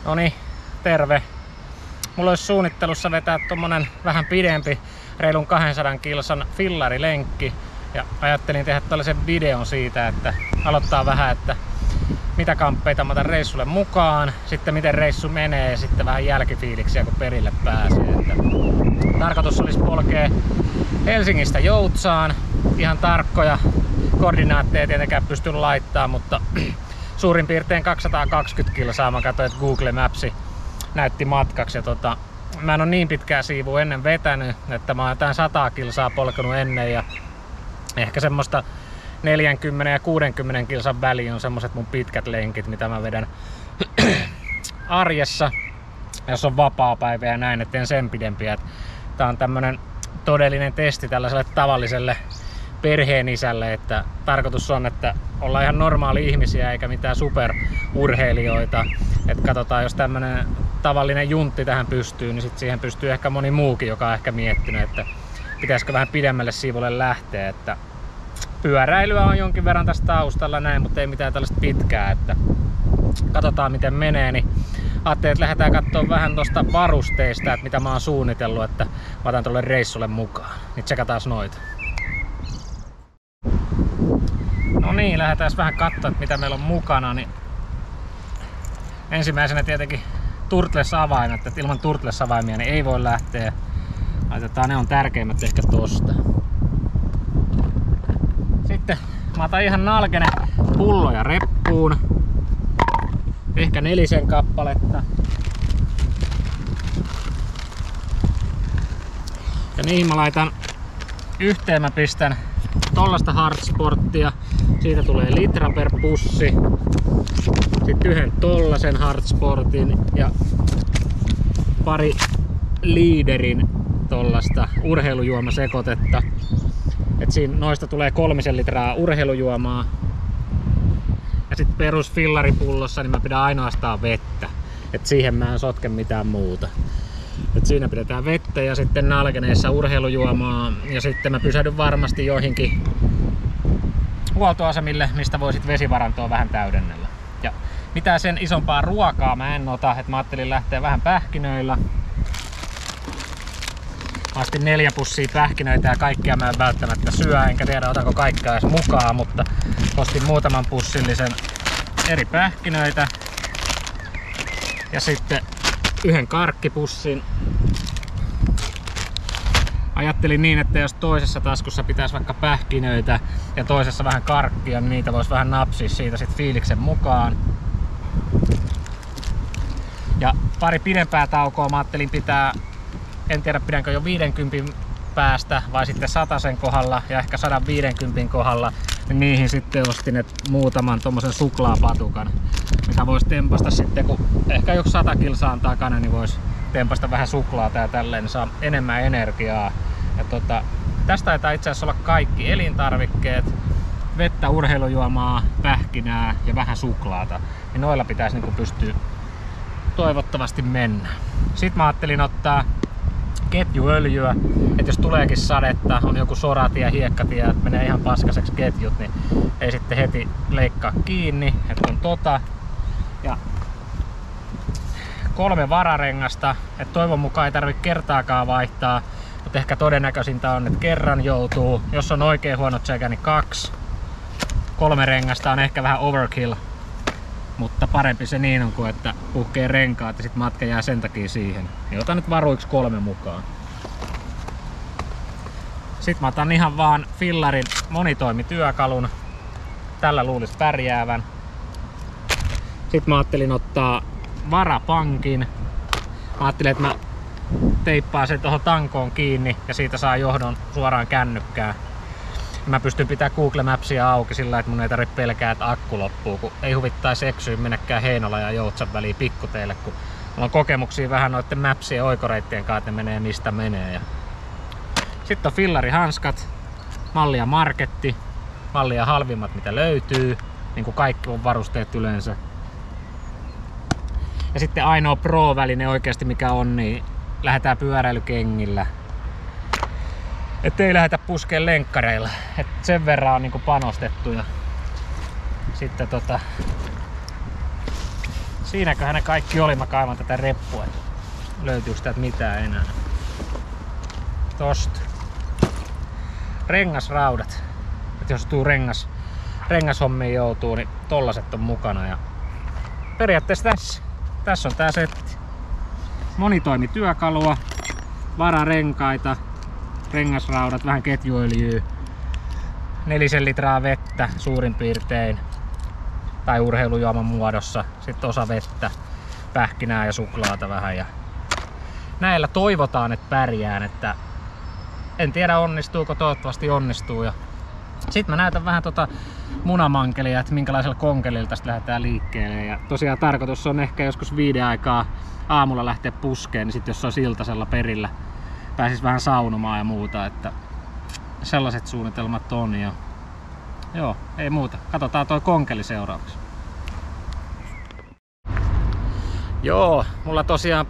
Noniin, terve. Mulla olisi suunnittelussa vetää tommonen vähän pidempi, reilun 200 kilsan fillarilenkki. Ja ajattelin tehdä tällaisen videon siitä, että aloittaa vähän, että mitä kamppeita mä otan reissulle mukaan, sitten miten reissu menee ja sitten vähän jälkifiiliksiä kun perille pääsee. Että tarkoitus olisi polkea Helsingistä Joutsaan. Ihan tarkkoja koordinaatteja tietenkään pysty laittamaan, mutta suurin piirtein 220 kilsaa. Mä katsoin, että Google Maps näytti matkaksi. Ja mä en ole niin pitkää siivua ennen vetänyt, että mä oon jotain 100 kilsaa polkenut ennen. Ja ehkä semmoista 40 ja 60 kilsan väliin on semmoset mun pitkät lenkit, mitä mä vedän arjessa, jos on vapaapäivä ja näin, etten sen pidempiä. Tää on tämmönen todellinen testi tällaiselle tavalliselle perheenisälle, että tarkoitus on, että ollaan ihan normaali ihmisiä eikä mitään superurheilijoita. Että katsotaan, jos tämmönen tavallinen juntti tähän pystyy, niin sit siihen pystyy ehkä moni muukin, joka on ehkä miettinyt, että pitäisikö vähän pidemmälle siivulle lähteä. Että pyöräilyä on jonkin verran tässä taustalla näin, mutta ei mitään tällaista pitkää, että katsotaan miten menee. Niin ajattelin, että lähdetään katsomaan vähän tuosta varusteista, että mitä mä oon suunnitellut, että mä otan tuolle reissulle mukaan. Niin tsekataan noita. No niin, lähdetään vähän katsoa, että mitä meillä on mukana. Niin ensimmäisenä tietenkin Turtles-avaimet, että ilman Turtles-avaimia niin ei voi lähteä. Laitetaan, ne on tärkeimmät ehkä tosta. Sitten mä otan ihan nalkene pulloja reppuun. Ehkä 4 kappaletta. Ja niihin mä laitan yhteen, mä pistän tollasta Hardsporttia. Siitä tulee litra per pussi. Sitten yhden tollasen Hardsportin ja pari Leaderin tollasta urheilujuomasekoitetta. Et siinä noista tulee 3 litraa urheilujuomaa. Ja sitten perus fillaripullossa niin mä pidän ainoastaan vettä. Et siihen mä en sotke mitään muuta. Et siinä pidetään vettä ja sitten nalkeneessa urheilujuomaa. Ja sitten mä pysähdyn varmasti joihinkin huoltoasemille, mistä voisit vesivarantoa vähän täydennellä. Ja mitään sen isompaa ruokaa mä en ota, että mä ajattelin lähteä vähän pähkinöillä. Mä ostin 4 pussia pähkinöitä ja kaikkia mä en välttämättä syö, enkä tiedä otanko kaikkea edes mukaan, mutta ostin muutaman pussillisen eri pähkinöitä. Ja sitten 1 karkkipussin. Ajattelin niin, että jos toisessa taskussa pitäisi vaikka pähkinöitä ja toisessa vähän karkkia, niin niitä voisi vähän napsia siitä sit fiiliksen mukaan. Ja pari pidempää taukoa mä ajattelin pitää, en tiedä pidänkö jo 50 päästä vai sitten 100 kohdalla ja ehkä 150 kohdalla. Niin niihin sitten ostin muutaman tommosen suklaapatukan, mitä voisi tempasta sitten, kun ehkä joku 100 kilsaa on takana, niin voisi tempasta vähän suklaata ja tälleen, niin saa enemmän energiaa. Ja tästä taitaa itse asiassa olla kaikki elintarvikkeet, vettä, urheilujuomaa, pähkinää ja vähän suklaata. Niin noilla pitäisi niin pystyä toivottavasti mennä. Sitten mä ajattelin ottaa ketjuöljyä, että jos tuleekin sadetta, on joku soratie, hiekkatie, että menee ihan paskaseksi ketjut, niin ei sitten heti leikkaa kiinni, että on Ja 3 vararengasta, että toivon mukaan ei tarvitse kertaakaan vaihtaa, mutta ehkä todennäköisintä on, että kerran joutuu, jos on oikein huono tsekä, niin 2. 3 rengasta on ehkä vähän overkill, mutta parempi se niin on kuin, että puhkee renkaat ja sit matka jää sen takia siihen. Niin otan nyt varuiksi 3 mukaan. Sitten mä otan ihan vaan fillarin monitoimityökalun. Tällä luulisi pärjäävän. Sitten mä ajattelin ottaa varapankin. Mä ajattelin, että mä teippaan sen tuohon tankoon kiinni ja siitä saa johdon suoraan kännykkään. Mä pystyn pitämään Google Mapsia auki sillä, että mun ei tarvitse pelkää, että akku loppuu, kun ei huvittaisi eksyä mennäkään Heinola ja Joutsan väliin pikkuteille, kun mulla on kokemuksia vähän noiden Mapsien oikoreittien kanssa, että ne menee mistä menee. Sitten on fillarihanskat, mallia marketti, mallia halvimmat mitä löytyy, niin kuin kaikki on varusteet yleensä. Ja sitten ainoa pro-väline oikeasti mikä on, niin lähdetään pyöräilykengillä. Että ei lähdetä puskeen lenkkareilla. Et sen verran on niinku panostettu. Ja sitten Siinäköhän ne kaikki oli. Mä kaivan tätä reppua. Löytyykö täältä mitään enää? Tosta. Rengasraudat. Et jos tuu rengashommiin joutuu, niin tollaset on mukana. Ja periaatteessa tässä on tää setti. Monitoimityökalua, vararenkaita, rengasraudat, vähän ketjuöljyä, 4 litraa vettä suurin piirtein, tai urheilujuoman muodossa, sitten osa vettä, pähkinää ja suklaata vähän. Ja näillä toivotaan, että pärjään, että en tiedä onnistuuko, toivottavasti onnistuu. Ja sitten mä näytän vähän munamankelia, että minkälaisella konkelilla tästä lähdetään liikkeelle. Ja tosiaan tarkoitus on ehkä joskus 5 aikaa aamulla lähteä puskeen, niin sit jos se on iltasella perillä, pääsis vähän saunomaan ja muuta, että sellaiset suunnitelmat on. Ja joo, ei muuta. Katsotaan toi konkeli seuraavaksi. Joo, mulla tosiaan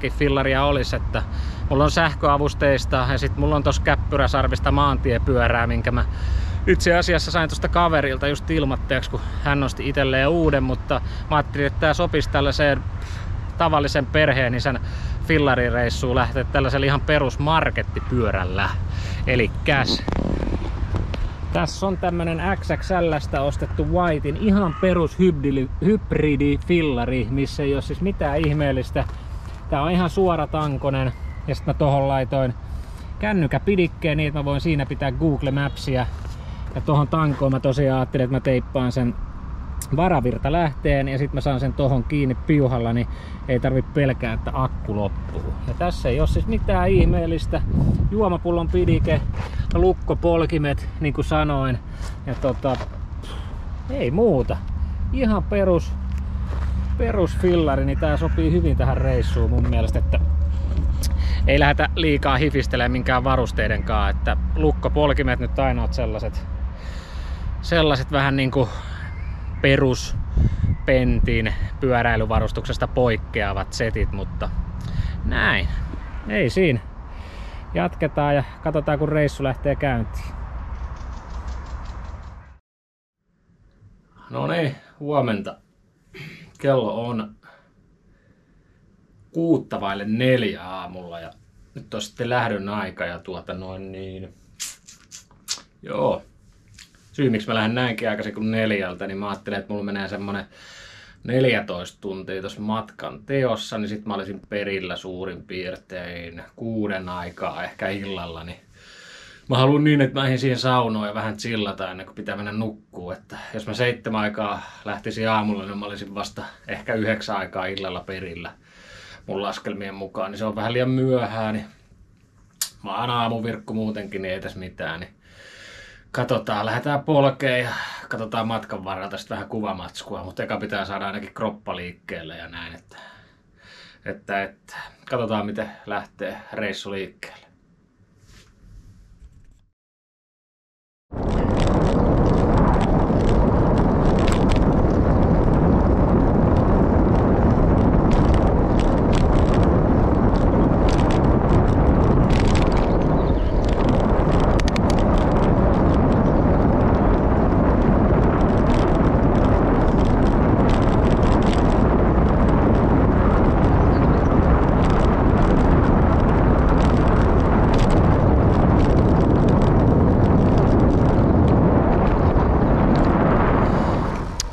2-3 fillaria olisi, että mulla on sähköavusteista ja sit mulla on tossa Käppyräsarvista maantiepyörää, minkä mä itse asiassa sain tosta kaverilta just ilmatteeksi, kun hän nosti itselleen uuden, mutta mä ajattelin, että tää sopisi tällaiseen tavallisen perheenisän fillarireissuun lähteä tällaisella ihan perusmarkettipyörällä. Elikkäs tässä on tämmönen XXL:stä ostettu Whitein ihan perus hybridifillari, missä ei oo siis mitään ihmeellistä. Tää on ihan suoratankonen ja sit mä tohon laitoin kännykäpidikkeen niin, että mä voin siinä pitää Google Mapsia. Ja tohon tankoon mä tosiaan ajattelin, että mä teippaan sen varavirta lähteen ja sit mä saan sen tohon kiinni piuhalla, niin ei tarvitse pelkää, että akku loppuu. Ja tässä ei oo siis mitään ihmeellistä. Juomapullon pidike, lukkopolkimet, niin kuin sanoin. Ja ei muuta. Ihan perus fillari, niin tää sopii hyvin tähän reissuun mun mielestä, että ei lähdetä liikaa hifistelemään minkään varusteidenkaan, että lukkopolkimet nyt aina on sellaiset vähän niinku peruspentin pyöräilyvarustuksesta poikkeavat setit, mutta näin. Ei siinä. Jatketaan ja katsotaan, kun reissu lähtee käyntiin. No niin, huomenta. Kello on 3:45 aamulla ja nyt on sitten lähdön aika ja joo. Syy miksi mä lähden näinkin aikaisin kuin 4, niin mä ajattelin, että mulla menee semmonen 14 tuntia tuossa matkan teossa, niin sit mä olisin perillä suurin piirtein 6 aikaa ehkä illalla, niin mä haluan niin, että mä ehdin siihen saunoon ja vähän chillata ennen kuin pitää mennä nukkuu, että jos mä 7 aikaa lähtisin aamulla, niin mä olisin vasta ehkä 9 aikaa illalla perillä mun laskelmien mukaan, niin se on vähän liian myöhään, niin mä oon aamuvirkku muutenkin, niin ei tässä mitään, niin katsotaan, lähdetään polkeen ja katsotaan matkan varrelta sitten vähän kuvamatskua, mutta eka pitää saada ainakin kroppa liikkeelle ja näin, että katsotaan miten lähtee reissu liikkeelle.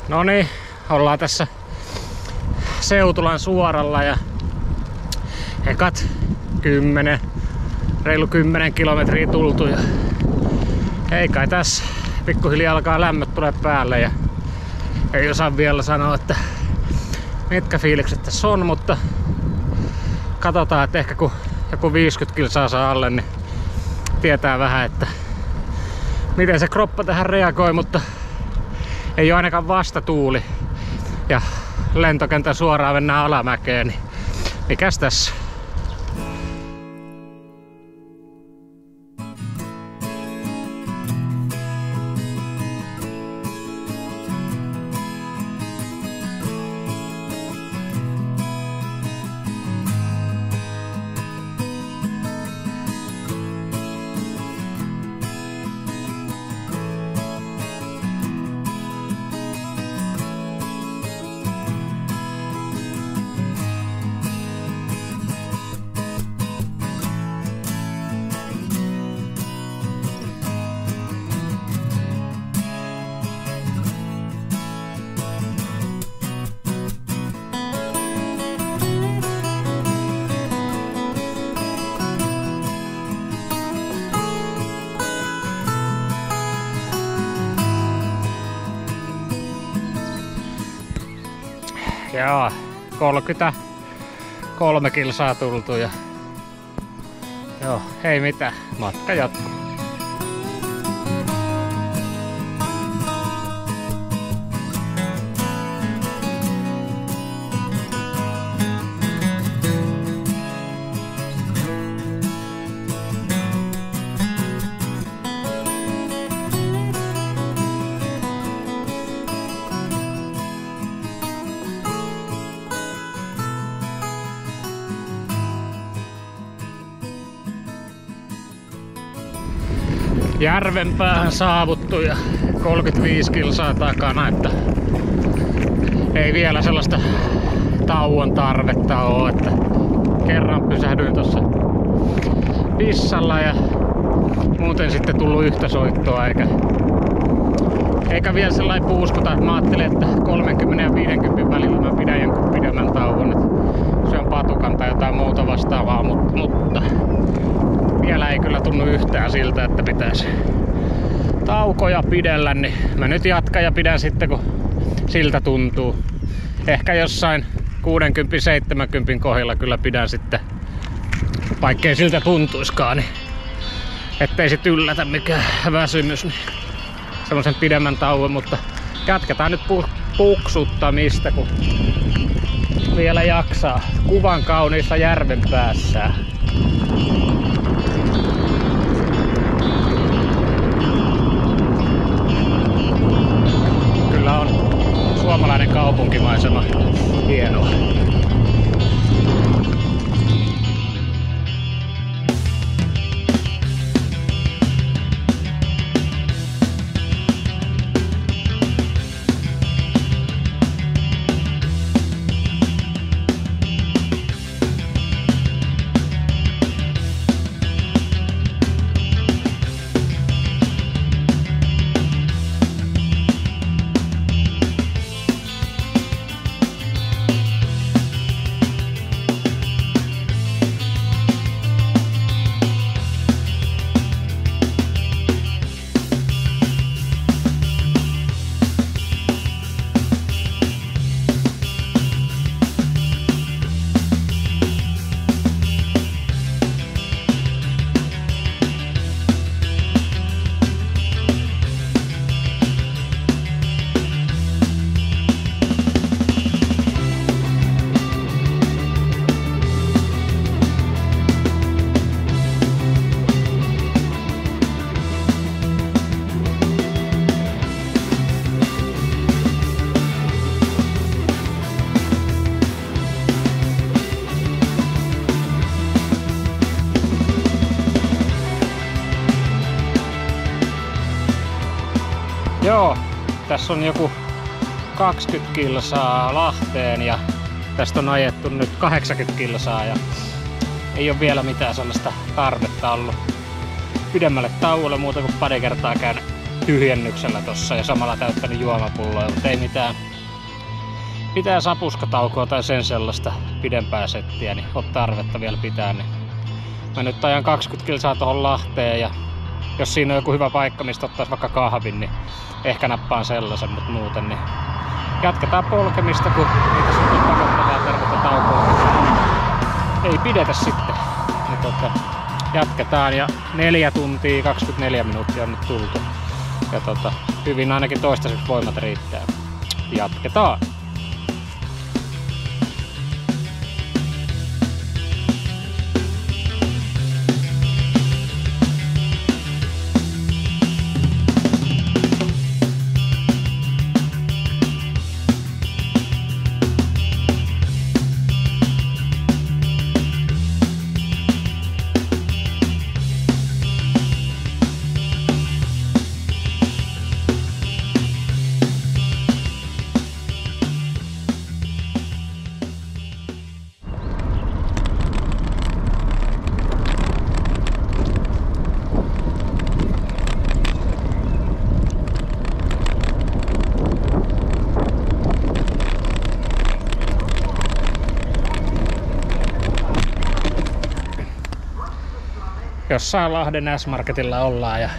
No niin, ollaan tässä Seutulan suoralla ja ekat reilu 10 kilometriä tultu ja ei kai tässä pikkuhiljaa alkaa lämmöt tulee päälle ja ei osaa vielä sanoa, että mitkä fiilikset tässä on, mutta katsotaan, että ehkä kun joku 50 kilsaa saa alle, niin tietää vähän, että miten se kroppa tähän reagoi, mutta ei ole ainakaan vastatuuli ja lentokentän suoraan mennään alamäkeen, niin mikäs tässä? Joo, 33 kilsaa tultu ja joo, ei mitään, matka jatkuu. Järvenpäähän saavuttu ja 35 kilsaa takana, että ei vielä sellaista tauon tarvetta ole, että kerran pysähdyin tuossa pissalla ja muuten sitten tullut yhtä soittoa eikä vielä sellainen puuskuta, että mä ajattelin, että 30 ja 50 välillä mä pidän jonkun pidemmän tauon, että se on patukan tai jotain muuta vastaavaa, mutta vielä ei kyllä tunnu yhtään siltä, että pitäisi taukoja pidellä, niin mä nyt jatkan ja pidän sitten, kun siltä tuntuu. Ehkä jossain 60-70 kohdilla kyllä pidän sitten, vaikkei siltä tuntuiskaan, niin ettei sit yllätä mikään väsymys, niin semmosen pidemmän tauon, mutta jatketaan nyt puksuttamista, kun vielä jaksaa kuvan kauniissa järven päässä. Kyllä on suomalainen kaupunkimaisema hienoa. Joo, tässä on joku 20 kilsaa Lahteen ja tästä on ajettu nyt 80 kilsaa ja ei ole vielä mitään sellaista tarvetta ollut pidemmälle tauolle muuta kuin pari kertaa käynyt tyhjennyksellä tossa ja samalla täyttänyt juomapulloja, mutta ei mitään sapuskataukoa tai sen sellaista pidempää settiä, niin on tarvetta vielä pitää. Niin mä nyt ajan 20 kilsaa tuohon Lahteen ja jos siinä on joku hyvä paikka, mistä ottais vaikka kahvin, niin ehkä nappaan sellaisen, mutta muuten niin jatketaan polkemista, kun niitä sitten pakottavaa tervettä taukoa ei pidetä sitten. Niin jatketaan ja 4 tuntia 24 minuuttia on nyt tultu. Ja hyvin ainakin toistaiseksi voimat riittää. Jatketaan! Jossain Lahden S-Marketilla ollaan ja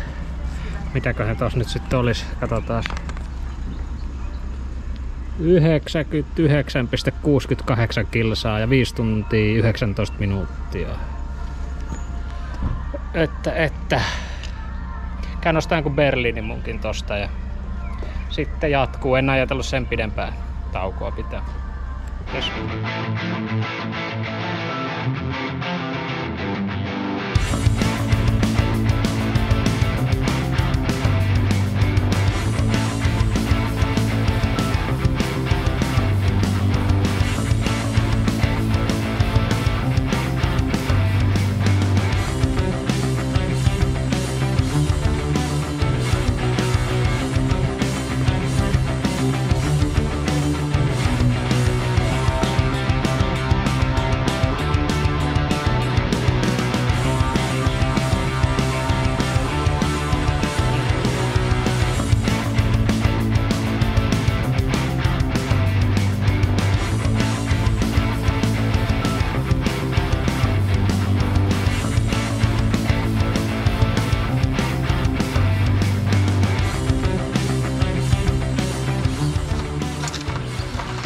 mitäköhän tos nyt sitten olisi, katsotaan. 99,68 kilsaa ja 5 tuntia 19 minuuttia. Että. Käyn nostaa jonkun Berliinin munkin tosta ja sitten jatkuu. En ajatellut sen pidempään taukoa pitää. Yes.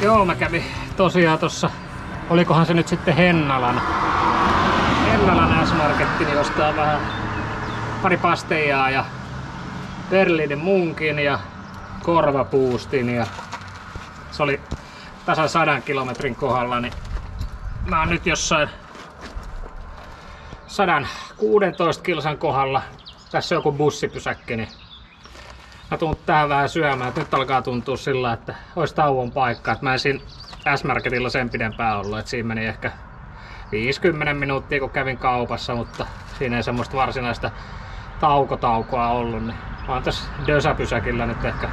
Joo, mä kävin tosiaan tossa, olikohan se nyt sitten Hennalan S-Marketti, niin ostaa vähän pari pasteijaa ja Berliinin munkin ja korvapuustin ja se oli tasan 100 kilometrin kohdalla, niin mä oon nyt jossain 116 kilsan kohdalla. Tässä on joku bussipysäkki, niin mä tuun tähän vähän syömään. Nyt alkaa tuntua sillä, että olisi tauon paikka. Mä en siinä S-Marketilla sen pidempään ollut. Siinä meni ehkä 50 minuuttia kun kävin kaupassa, mutta siinä ei semmoista varsinaista taukoa ollut. Niin mä oon tässä Dösa-pysäkillä nyt ehkä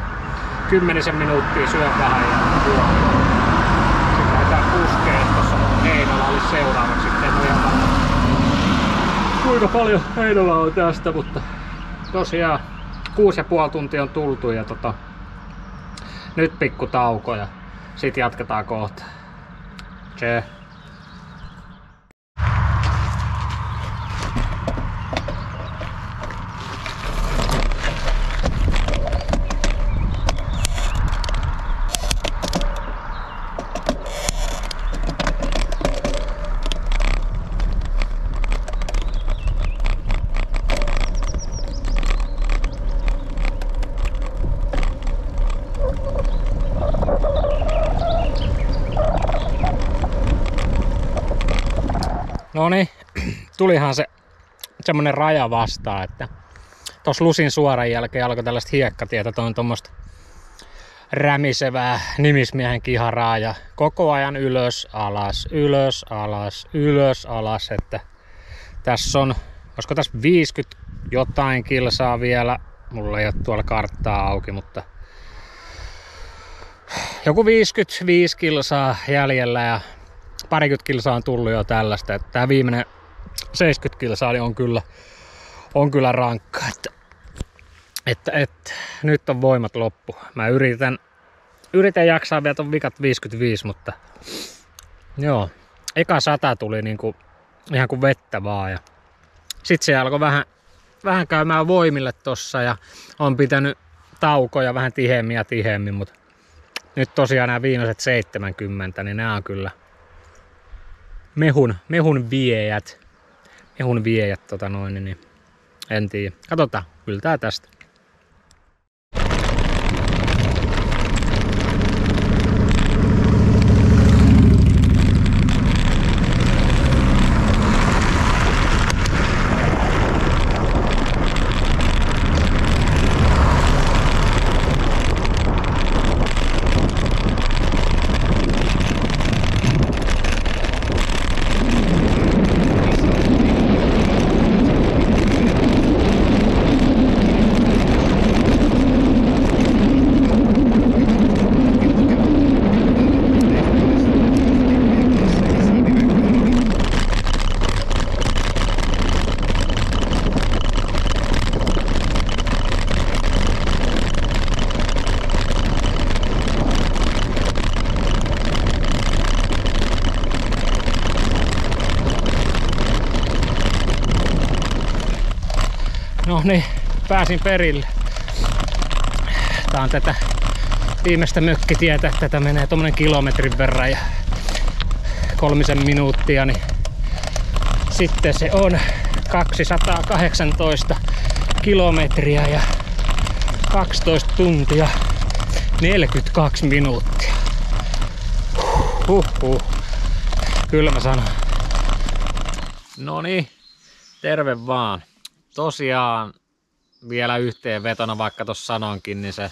10 minuuttia syön vähän ja juon. Sitten lähdetään puskeen tuossa Heinola olisi seuraavaksi. Sitten en ole ihan varma, kuinka paljon Heinola on tästä, mutta tosiaan 6,5 tuntia on tultu ja nyt pikku tauko ja sit jatketaan kohta. Tse. No niin, tulihan se semmonen raja vastaan, että tossa Lusin suoran jälkeen alkoi tällaista hiekkatietä, tuommoista rämisevää nimismiehen kiharaa ja koko ajan ylös, alas, ylös, alas, ylös, alas, että tässä on, olisiko tässä 50 jotain kilsaa vielä, mulla ei ole tuolla karttaa auki, mutta joku 55 kilsaa jäljellä ja parikymmentä kilsaa on tullut jo tällaista, että tää viimeinen 70 kilsaa on kyllä rankka, että nyt on voimat loppu. Mä yritän jaksaa vielä ton vikat 55, mutta joo, eka 100 tuli niinku ihan kuin vettä vaan ja sit se alkoi vähän käymään voimille tossa ja on pitänyt taukoja vähän tiheemmin, mutta nyt tosiaan nämä viimeiset 70, niin nämä on kyllä mehun viejät, niin en tiedä. Katsotaan, kyllä tää tästä. No niin, pääsin perille. Tää on tätä viimeistä mökkitietä. Tätä menee tommonen kilometrin verran ja 3 minuuttia, niin sitten se on 218 kilometriä ja 12 tuntia 42 minuuttia. Kyllä mä sanon. Noniin, terve vaan. Tosiaan vielä yhteenvetona, vaikka tossa sanoinkin, niin se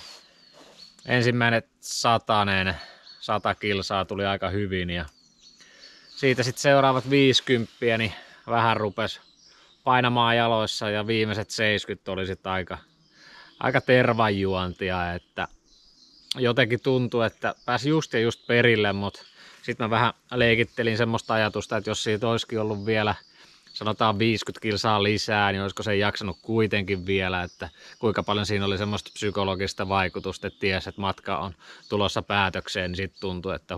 ensimmäinen 100 kilsaa tuli aika hyvin ja siitä sitten seuraavat 50, niin vähän rupes painamaan jaloissa ja viimeiset 70 oli sitten aika tervanjuontia, että jotenkin tuntui, että pääsi just perille, mutta sitten mä vähän leikittelin semmoista ajatusta, että jos siitä olisikin ollut vielä sanotaan 50 kilsaa lisää, niin olisiko se jaksanut kuitenkin vielä, että kuinka paljon siinä oli semmoista psykologista vaikutusta, että ties, että matka on tulossa päätökseen, niin sitten tuntui, että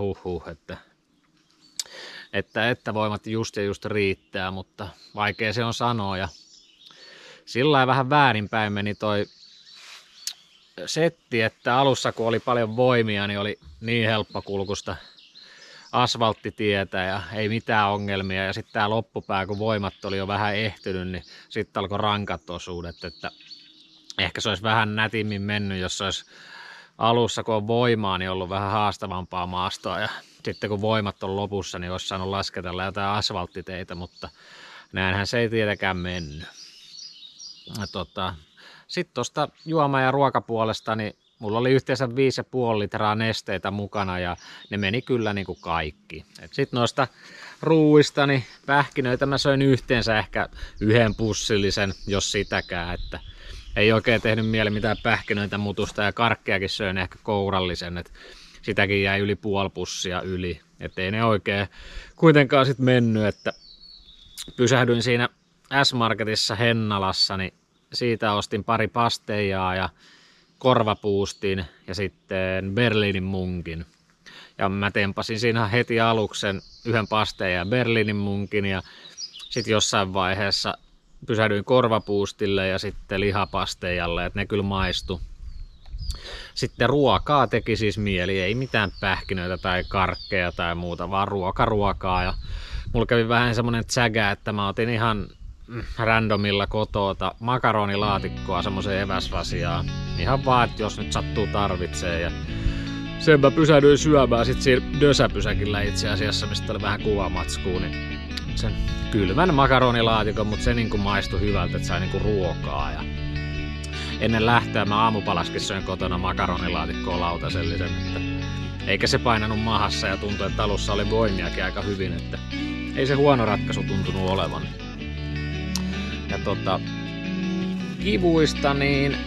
että voimat just riittää, mutta vaikea se on sanoa ja sillä vähän väärinpäin meni toi setti, että alussa kun oli paljon voimia, niin oli niin helppokulkusta asfalttitietä ja ei mitään ongelmia ja sitten tää loppupää, kun voimat oli jo vähän ehtynyt, niin sitten alkoi rankat osuudet, että ehkä se olisi vähän nätimmin mennyt, jos se olisi alussa, kun on voimaa, niin ollut vähän haastavampaa maastoa ja sitten kun voimat on lopussa, niin olisi saanut lasketella jotain asfalttiteitä, mutta näinhän se ei tietenkään mennyt. Sitten tuosta juoma- ja ruokapuolesta, niin mulla oli yhteensä 5,5 litraa nesteitä mukana ja ne meni kyllä niin kuin kaikki. Sitten noista ruuista, niin pähkinöitä mä söin yhteensä ehkä 1 pussillisen, jos sitäkään, että ei oikein tehnyt mieli mitään pähkinöitä mutusta ja karkkeakin söin ehkä kourallisen, että sitäkin jäi yli 0,5 pussia yli, ettei ne oikein kuitenkaan sit mennyt, että pysähdyin siinä S-Marketissa Hennalassa, niin siitä ostin pari pasteijaa ja korvapuustin ja sitten Berliinin munkin. Ja mä tempasin siinä heti aluksen 1 pasteijan ja Berliinin munkin ja sitten jossain vaiheessa pysähdyin korvapuustille ja sitten lihapasteijalle, että ne kyllä maistu. Sitten ruokaa teki siis mieli, ei mitään pähkinöitä tai karkkeja tai muuta, vaan ruokaa. Ja mulla kävi vähän semmonen tsägä, että mä otin ihan randomilla kotoota makaronilaatikkoa semmoiseen eväsvasiaan. Ihan vaan, että jos nyt sattuu tarvitsee. Ja sen mä pysähdyin syömään sit siinä Dösäpysäkillä itse asiassa, mistä oli vähän kuvamatskua, niin sen kylmän makaronilaatikon, mutta se niinku maistui hyvältä, että sai niinku ruokaa. Ja ennen lähtöä mä aamupalaskin söin kotona makaronilaatikkoa lautasellisen, että eikä se painanut mahassa ja tuntui, että alussa oli voimiakin aika hyvin, että ei se huono ratkaisu tuntunut olevan. Ja kivuista niin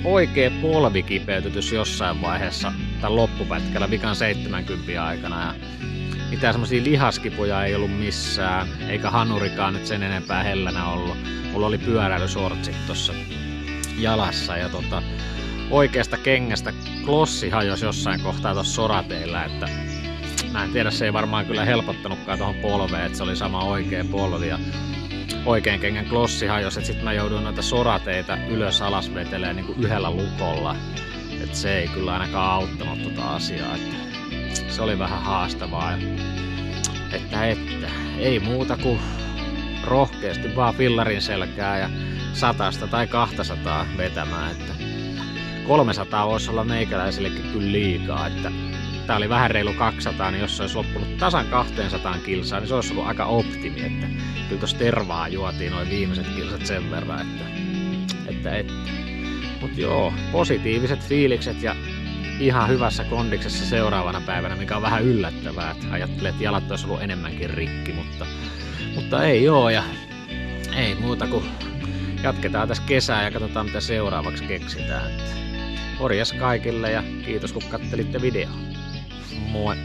oikea polvikipeytytys jossain vaiheessa tämän loppupätkällä vikan 70 aikana ja mitään semmosia lihaskipuja ei ollut missään, eikä hanurikaan nyt sen enempää hellänä ollut. Mulla oli pyöräilysortsit tossa jalassa ja oikeasta kengästä klossi hajosi jossain kohtaa tuossa sorateillä, että mä en tiedä, se ei varmaan kyllä helpottanutkaan tuohon polveen, että se oli sama oikea polvi ja oikean kengän klossi hajosi, että sit mä jouduin noita sorateita ylös alas vetelee niin kuin 1 lukolla, että se ei kyllä ainakaan auttanut tota asiaa, että se oli vähän haastavaa, että ei muuta kuin rohkeasti vaan fillarin selkää ja 100 tai 200 vetämään, että 300 voisi olla meikäläisillekin kyllä liikaa, että tää oli vähän reilu 200, niin jos se olisi loppunut tasan 200 kilsaa, niin se olisi ollut aika optimi, että kyllä tossa tervaa juotiin noin viimeiset kilsat sen verran, että. Mut joo, positiiviset fiilikset ja ihan hyvässä kondiksessa seuraavana päivänä, mikä on vähän yllättävää, että ajattelee, että jalat olisi ollut enemmänkin rikki, mutta ei oo ja ei muuta kuin jatketaan tässä kesää ja katsotaan mitä seuraavaksi keksitään. Morjes kaikille ja kiitos kun katselitte videoa. Moi!